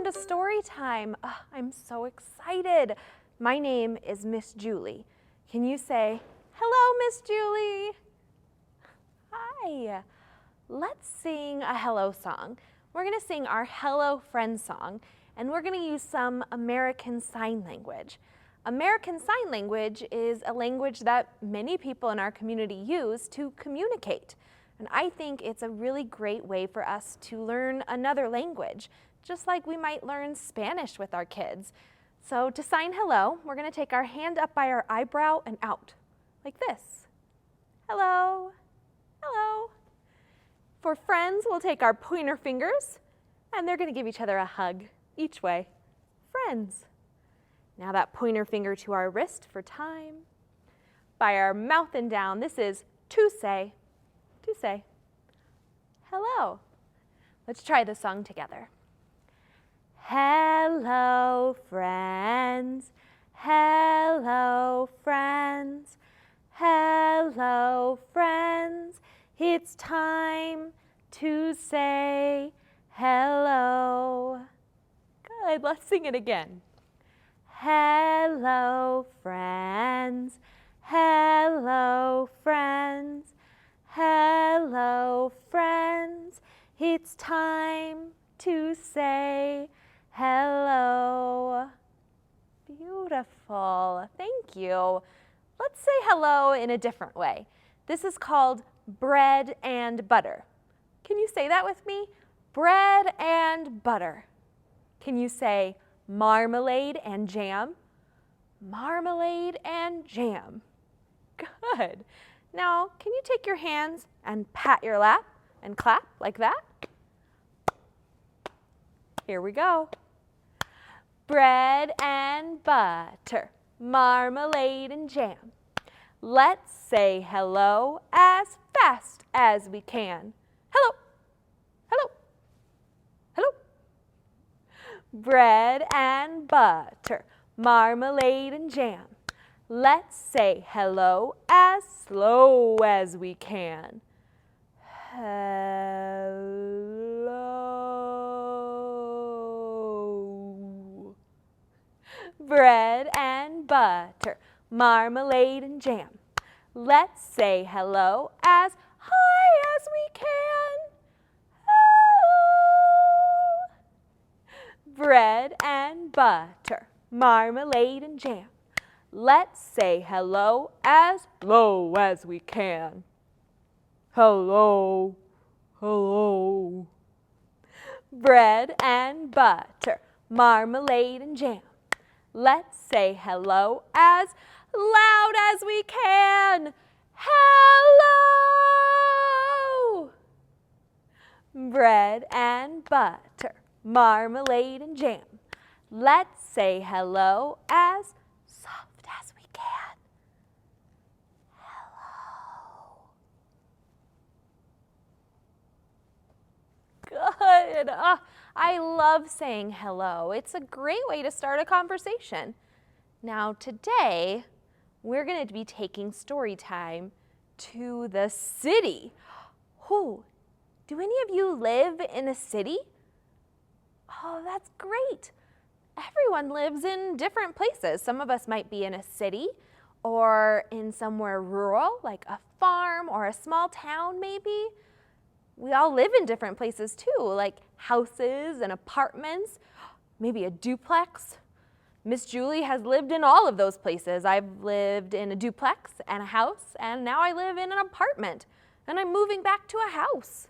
to Storytime. I'm so excited. My name is Miss Julie. Can you say, hello, Miss Julie? Hi. Let's sing a hello song. We're going to sing our Hello Friend song, and we're going to use some American Sign Language. American Sign Language is a language that many people in our community use to communicate. And I think it's a really great way for us to learn another language, just like we might learn Spanish with our kids. So to sign hello, we're going to take our hand up by our eyebrow and out, like this. Hello, hello. For friends, we'll take our pointer fingers, and they're going to give each other a hug each way. Friends. Now that pointer finger to our wrist for time. By our mouth and down, this is to say. To say hello. Let's try the song together. Hello, friends. Hello, friends. Hello, friends. It's time to say hello. Good. Let's sing it again. Hello, friends. Hello, friends. Hello, friends, it's time to say hello. Beautiful, thank you. Let's say hello in a different way. This is called bread and butter. Can you say that with me? Bread and butter. Can you say marmalade and jam? Marmalade and jam. Good. Now, can you take your hands and pat your lap and clap like that? Here we go. Bread and butter, marmalade and jam. Let's say hello as fast as we can. Hello, hello, hello. Bread and butter, marmalade and jam. Let's say hello as slow as we can. Hello. Bread and butter, marmalade and jam. Let's say hello as high as we can. Hello. Bread and butter, marmalade and jam. Let's say hello as low as we can. Hello, hello. Bread and butter, marmalade and jam. Let's say hello as loud as we can. Hello. Bread and butter, marmalade and jam. Let's say hello as soft as we can. Hello. Good. I love saying hello. It's a great way to start a conversation. Now today, we're going to be taking story time to the city. Oh, do any of you live in a city? Oh, that's great. Everyone lives in different places. Some of us might be in a city or in somewhere rural, like a farm or a small town maybe. We all live in different places too, like houses and apartments, maybe a duplex. Miss Julie has lived in all of those places. I've lived in a duplex and a house, and now I live in an apartment, and I'm moving back to a house.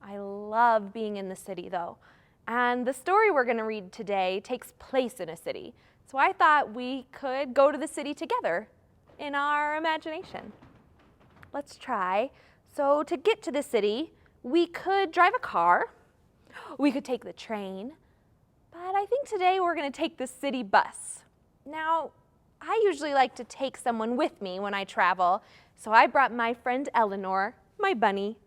I love being in the city though. And the story we're going to read today takes place in a city. So I thought we could go to the city together in our imagination. Let's try. So to get to the city, we could drive a car. We could take the train. But I think today we're going to take the city bus. Now, I usually like to take someone with me when I travel. So I brought my friend Eleanor, my bunny.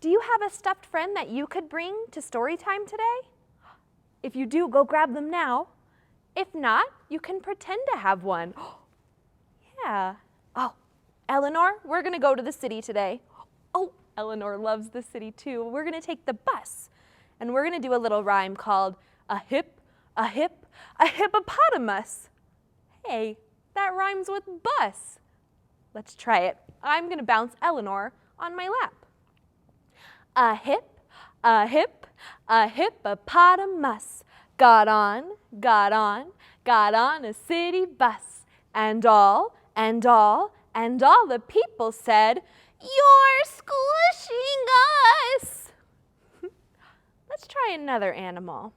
Do you have a stuffed friend that you could bring to Storytime today? If you do, go grab them now. If not, you can pretend to have one. Yeah. Oh, Eleanor, we're going to go to the city today. Oh, Eleanor loves the city too. We're going to take the bus. And we're going to do a little rhyme called a hip, a hip, a hippopotamus. Hey, that rhymes with bus. Let's try it. I'm going to bounce Eleanor on my lap. A hip, a hip, a hippopotamus. Got on, got on, got on a city bus. And all the people said, "You're squishing us." Let's try another animal.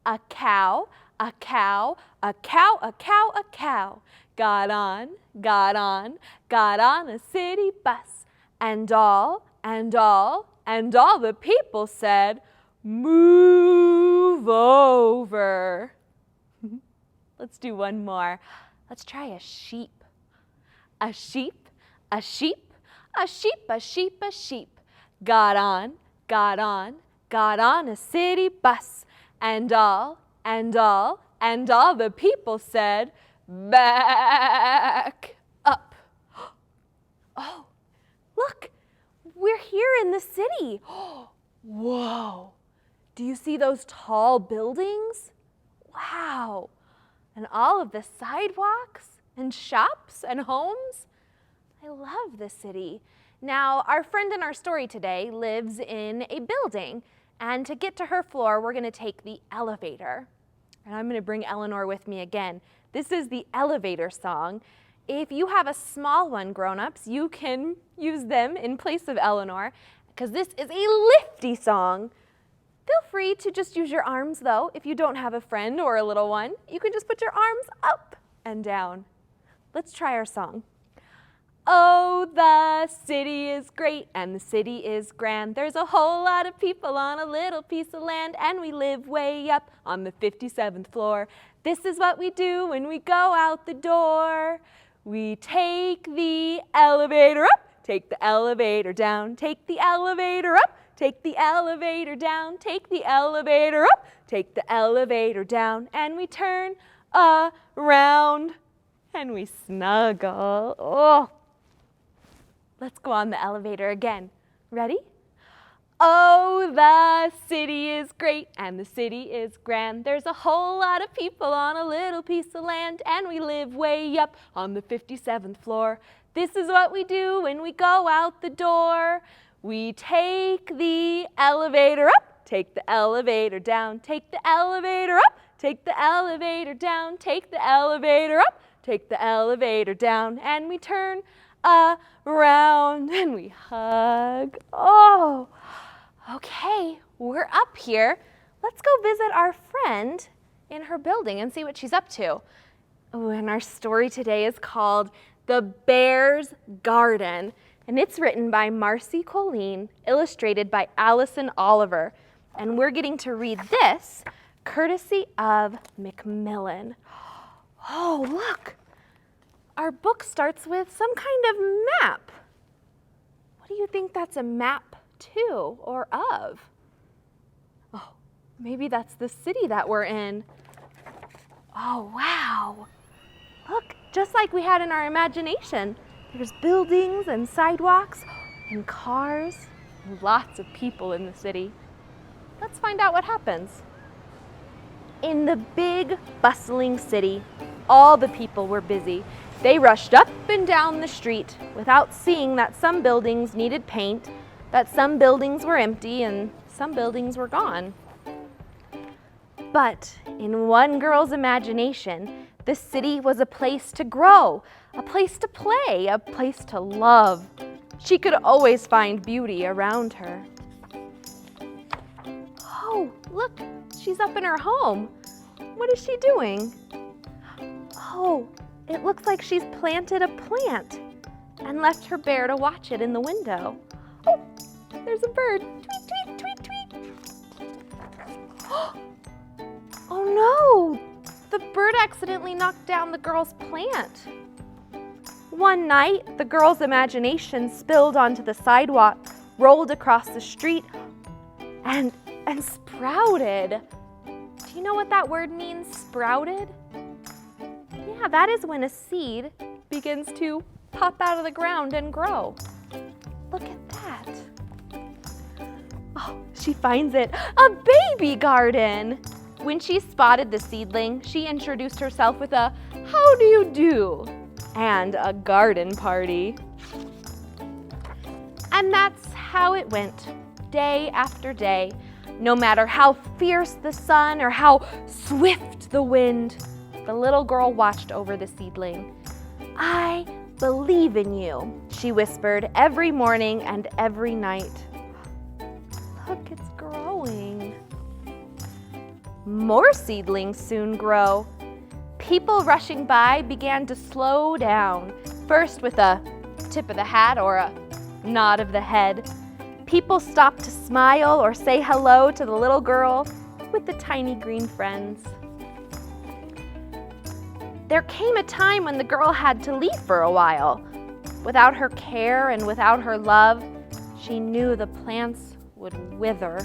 A cow, a cow, a cow, a cow, a cow. Got on, got on, got on a city bus. And all the people said, "Move over." Let's do one more. Let's try a sheep. A sheep, a sheep, a sheep, a sheep, a sheep. Got on, got on, got on a city bus. And all the people said, "Back up." Oh, look, we're here in the city. Whoa, do you see those tall buildings? Wow, and all of the sidewalks and shops and homes. I love the city. Now, our friend in our story today lives in a building, and to get to her floor, we're gonna take the elevator. And I'm gonna bring Eleanor with me again. This is the elevator song. If you have a small one, grown-ups, you can use them in place of Eleanor, because this is a lifty song. Feel free to just use your arms, though. If you don't have a friend or a little one, you can just put your arms up and down. Let's try our song. Oh, the city is great and the city is grand. There's a whole lot of people on a little piece of land, and we live way up on the 57th floor. This is what we do when we go out the door. We take the elevator up, take the elevator down, take the elevator up, take the elevator down, take the elevator up, take the elevator down, and we turn around and we snuggle. Oh. Let's go on the elevator again. Ready? Oh, the city is great and the city is grand. There's a whole lot of people on a little piece of land, and we live way up on the 57th floor. This is what we do when we go out the door. We take the elevator up, take the elevator down, take the elevator up, take the elevator down, take the elevator up, take the elevator down, and we turn around and we hug. Oh, okay, we're up here. Let's go visit our friend in her building and see what she's up to. Oh, and our story today is called The Bear's Garden, and it's written by Marcie Colleen, illustrated by Allison Oliver. And we're getting to read this courtesy of Macmillan. Oh, look. Our book starts with some kind of map. What do you think that's a map to or of? Oh, maybe that's the city that we're in. Oh, wow. Look, just like we had in our imagination. There's buildings and sidewalks and cars and lots of people in the city. Let's find out what happens. In the big, bustling city, all the people were busy. They rushed up and down the street without seeing that some buildings needed paint, that some buildings were empty, and some buildings were gone. But in one girl's imagination, the city was a place to grow, a place to play, a place to love. She could always find beauty around her. Oh, look, she's up in her home. What is she doing? Oh, it looks like she's planted a plant and left her bear to watch it in the window. Oh, there's a bird. Tweet, tweet, tweet, tweet. Oh no, the bird accidentally knocked down the girl's plant. One night, the girl's imagination spilled onto the sidewalk, rolled across the street, and sprouted. Do you know what that word means, sprouted? Yeah, that is when a seed begins to pop out of the ground and grow. Look at that. Oh, she finds it, a baby garden When she spotted the seedling, she introduced herself with a "How do you do?" and a garden party. And that's how it went, day after day. No matter how fierce the sun or how swift the wind, the little girl watched over the seedling. "I believe in you," she whispered every morning and every night. Look, it's growing. More seedlings soon grow. People rushing by began to slow down, first with a tip of the hat or a nod of the head. People stopped to smile or say hello to the little girl with the tiny green friends. There came a time when the girl had to leave for a while. Without her care and without her love, she knew the plants would wither.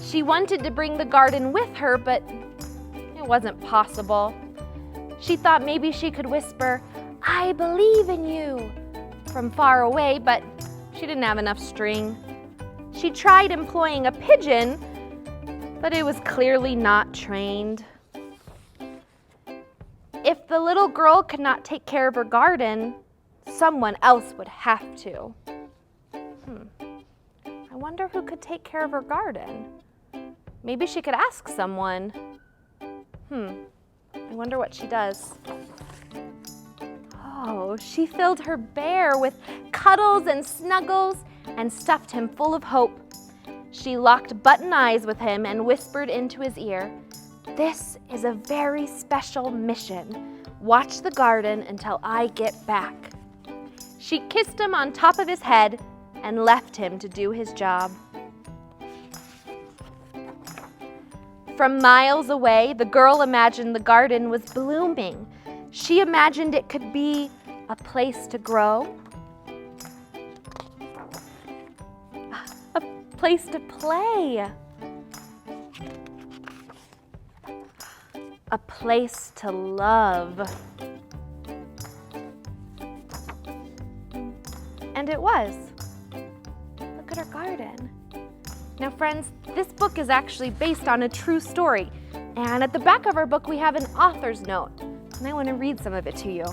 She wanted to bring the garden with her, but it wasn't possible. She thought maybe she could whisper, "I believe in you," from far away, but she didn't have enough string. She tried employing a pigeon, but it was clearly not trained. If the little girl could not take care of her garden, someone else would have to. I wonder who could take care of her garden. Maybe she could ask someone. I wonder what she does. Oh, she filled her bear with cuddles and snuggles and stuffed him full of hope. She locked button eyes with him and whispered into his ear, "This is a very special mission. Watch the garden until I get back." She kissed him on top of his head and left him to do his job. From miles away, the girl imagined the garden was blooming. She imagined it could be a place to grow, a place to play, a place to love. And it was. Look at her garden. Now friends, this book is actually based on a true story. And at the back of our book, we have an author's note. And I want to read some of it to you.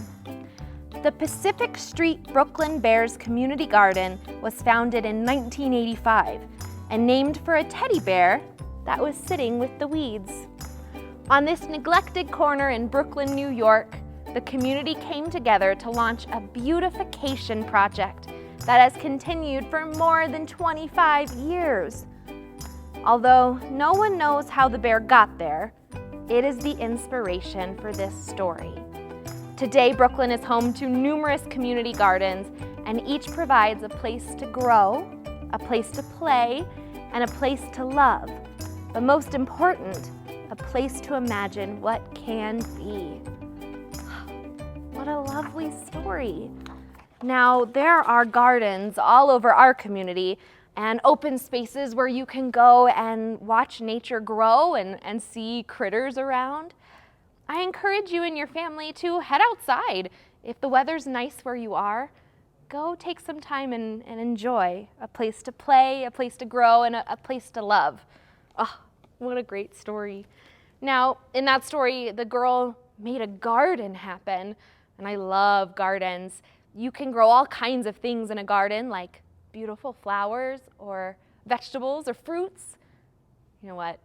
The Pacific Street Brooklyn Bears Community Garden was founded in 1985 and named for a teddy bear that was sitting with the weeds. On this neglected corner in Brooklyn, New York, the community came together to launch a beautification project that has continued for more than 25 years. Although no one knows how the bear got there, it is the inspiration for this story. Today, Brooklyn is home to numerous community gardens, and each provides a place to grow, a place to play, and a place to love. But most important, a place to imagine what can be. What a lovely story. Now, there are gardens all over our community and open spaces where you can go and watch nature grow and see critters around. I encourage you and your family to head outside. If the weather's nice where you are, go take some time and enjoy a place to play, a place to grow, and a place to love. Oh, what a great story. Now, in that story, the girl made a garden happen, and I love gardens. You can grow all kinds of things in a garden, like beautiful flowers or vegetables or fruits. You know what?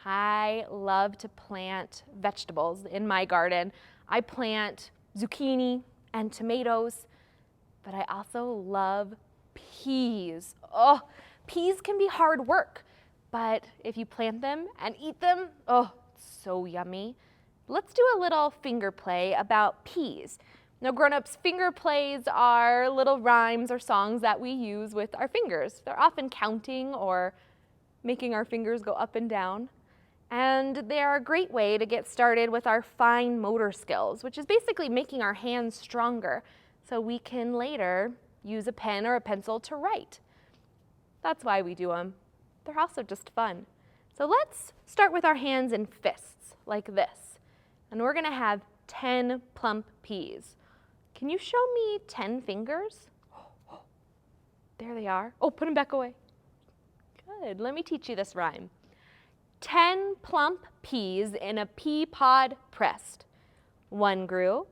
I love to plant vegetables in my garden. I plant zucchini and tomatoes, but I also love peas. Oh, peas can be hard work, but if you plant them and eat them, oh, it's so yummy. Let's do a little finger play about peas. Now, grown-ups, finger plays are little rhymes or songs that we use with our fingers. They're often counting or making our fingers go up and down. And they are a great way to get started with our fine motor skills, which is basically making our hands stronger so we can later use a pen or a pencil to write. That's why we do them. They're also just fun. So let's start with our hands in fists, like this. And we're gonna have 10 plump peas. Can you show me 10 fingers? There they are. Oh, put them back away. Good. Let me teach you this rhyme. 10 plump peas in a pea pod pressed. 1 grew,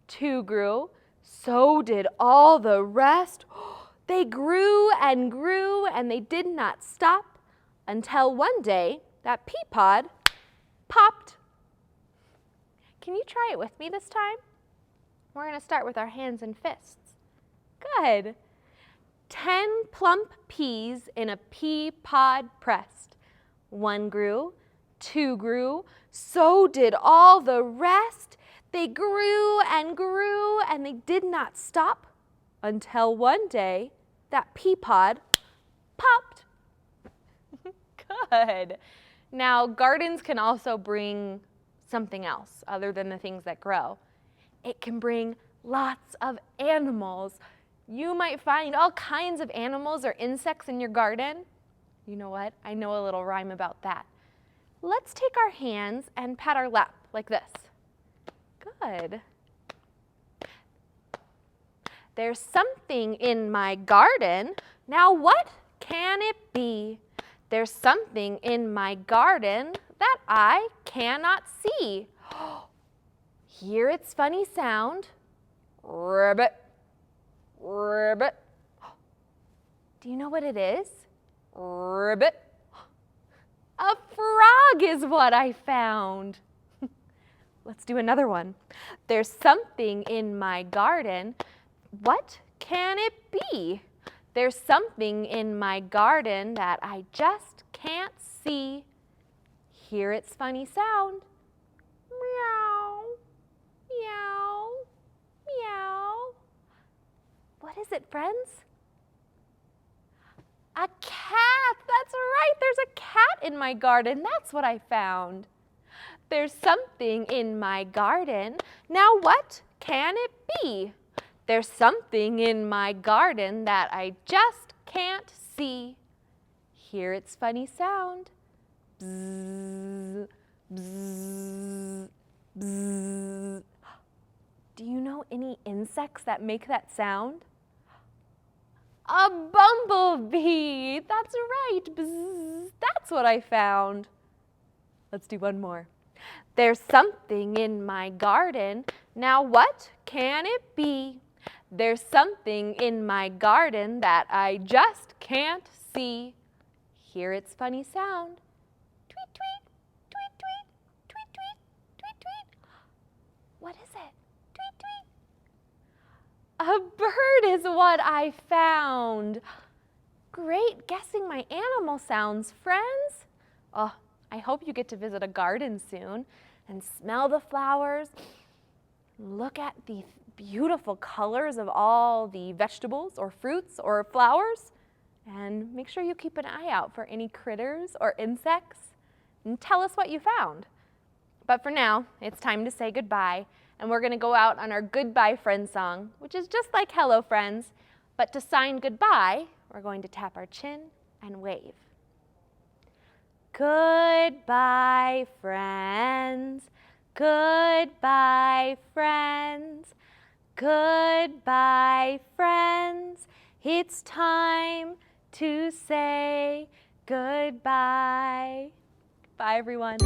2 grew, so did all the rest. They grew, and they did not stop until one day that pea pod popped. Can you try it with me this time? We're going to start with our hands and fists. Good. 10 plump peas in a pea pod pressed. 1 grew, 2 grew, so did all the rest. They grew, and they did not stop until one day that pea pod popped. Good. Now, gardens can also bring something else other than the things that grow. It can bring lots of animals. You might find all kinds of animals or insects in your garden. You know what? I know a little rhyme about that. Let's take our hands and pat our lap like this. Good. There's something in my garden. Now what can it be? There's something in my garden that I cannot see. Hear its funny sound. Ribbit, ribbit. Do you know what it is? Ribbit. A frog is what I found. Let's do another one. There's something in my garden. What can it be? There's something in my garden that I just can't see. Hear its funny sound. Meow, meow, meow. What is it, friends? A cat. That's right. There's a cat in my garden. That's what I found. There's something in my garden. Now what can it be? There's something in my garden that I just can't see. Hear its funny sound. Bzzz, bzzz, bzzz. Do you know any insects that make that sound? A bumblebee. That's right. Bzzz. That's what I found. Let's do one more. There's something in my garden. Now what can it be? There's something in my garden that I just can't see. Hear its funny sound. Tweet, tweet, tweet, tweet, tweet, tweet, tweet, tweet. What is it? Tweet, tweet. A bird is what I found. Great guessing my animal sounds, friends. Oh, I hope you get to visit a garden soon and smell the flowers. Look at the beautiful colors of all the vegetables or fruits or flowers. And make sure you keep an eye out for any critters or insects. And tell us what you found. But for now, it's time to say goodbye. And we're going to go out on our Goodbye Friends song, which is just like Hello Friends. But to sign goodbye, we're going to tap our chin and wave. Goodbye, friends. Goodbye, friends. Goodbye, friends. It's time to say goodbye. Bye, everyone.